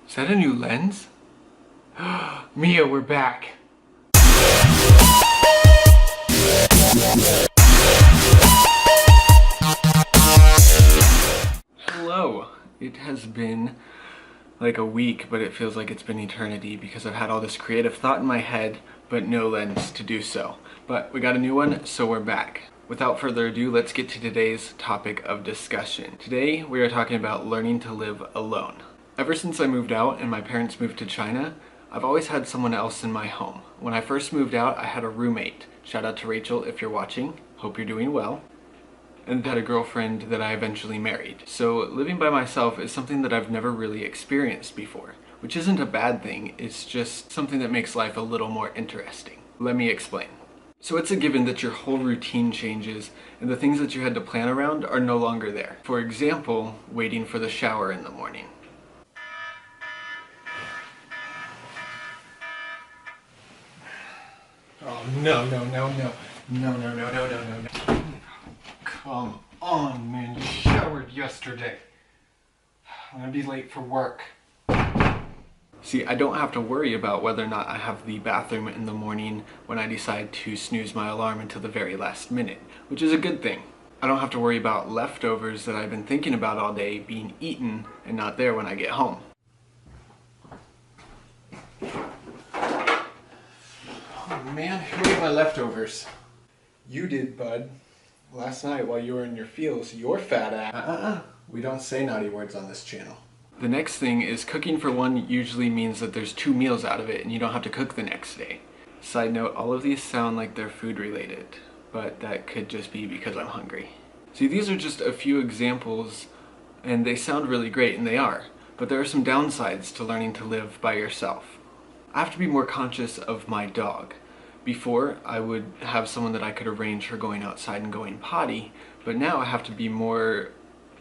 Is that a new lens? Mia, we're back. Hello. It has been like a week, but it feels like it's been eternity because I've had all this creative thought in my head, but no lens to do so. But we got a new one, so we're back. Without further ado, let's get to today's topic of discussion. Today, we are talking about learning to live alone. Ever since I moved out and my parents moved to China, I've always had someone else in my home. When I first moved out, I had a roommate. Shout out to Rachel if you're watching. Hope you're doing well. And had a girlfriend that I eventually married. So living by myself is something that I've never really experienced before, which isn't a bad thing. It's just something that makes life a little more interesting. Let me explain. So it's a given that your whole routine changes and the things that you had to plan around are no longer there. For example, waiting for the shower in the morning. Oh, no. Come on, man, you showered yesterday. I'm gonna be late for work. See, I don't have to worry about whether or not I have the bathroom in the morning when I decide to snooze my alarm until the very last minute, which is a good thing. I don't have to worry about leftovers that I've been thinking about all day being eaten and not there when I get home. Oh man, who ate my leftovers? You did, bud. Last night while you were in your feels, your fat ass. We don't say naughty words on this channel. The next thing is cooking for one usually means that there's 2 meals out of it and you don't have to cook the next day. Side note, all of these sound like they're food related, but that could just be because I'm hungry. See, these are just a few examples and they sound really great, and they are, but there are some downsides to learning to live by yourself. I have to be more conscious of my dog. Before, I would have someone that I could arrange for going outside and going potty, but now I have to be more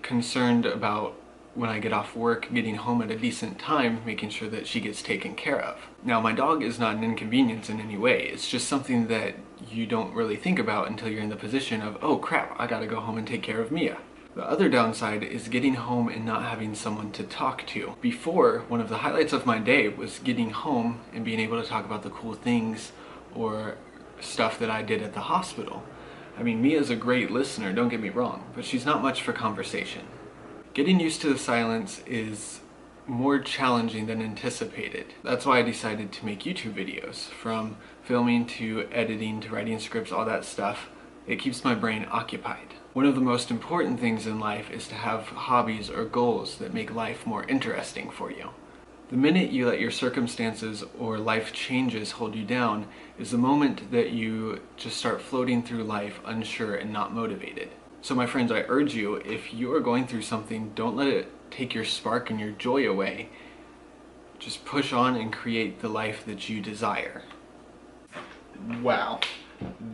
concerned about when I get off work, getting home at a decent time, making sure that she gets taken care of. Now, my dog is not an inconvenience in any way. It's just something that you don't really think about until you're in the position of, oh crap, I gotta go home and take care of Mia. The other downside is getting home and not having someone to talk to. Before, one of the highlights of my day was getting home and being able to talk about the cool things or stuff that I did at the hospital. I mean, Mia's a great listener, don't get me wrong, but she's not much for conversation. Getting used to the silence is more challenging than anticipated. That's why I decided to make YouTube videos. From filming to editing to writing scripts, all that stuff, it keeps my brain occupied. One of the most important things in life is to have hobbies or goals that make life more interesting for you. The minute you let your circumstances or life changes hold you down is the moment that you just start floating through life unsure and not motivated. So my friends, I urge you, if you are going through something, don't let it take your spark and your joy away. Just push on and create the life that you desire. Wow,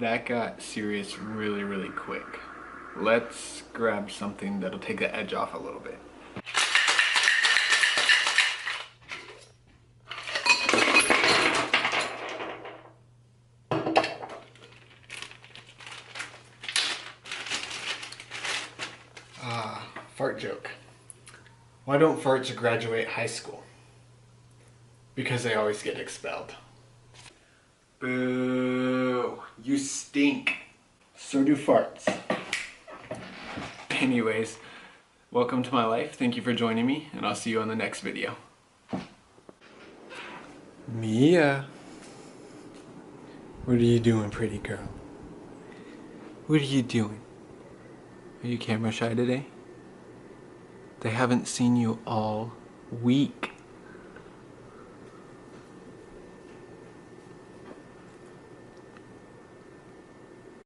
that got serious really quick. Let's grab something that'll take the edge off a little bit. Fart joke. Why don't farts graduate high school? Because they always get expelled. Boo! You stink! So do farts. Anyways, welcome to my life. Thank you for joining me, and I'll see you on the next video. Mia! What are you doing, pretty girl? What are you doing? Are you camera shy today? They haven't seen you all week.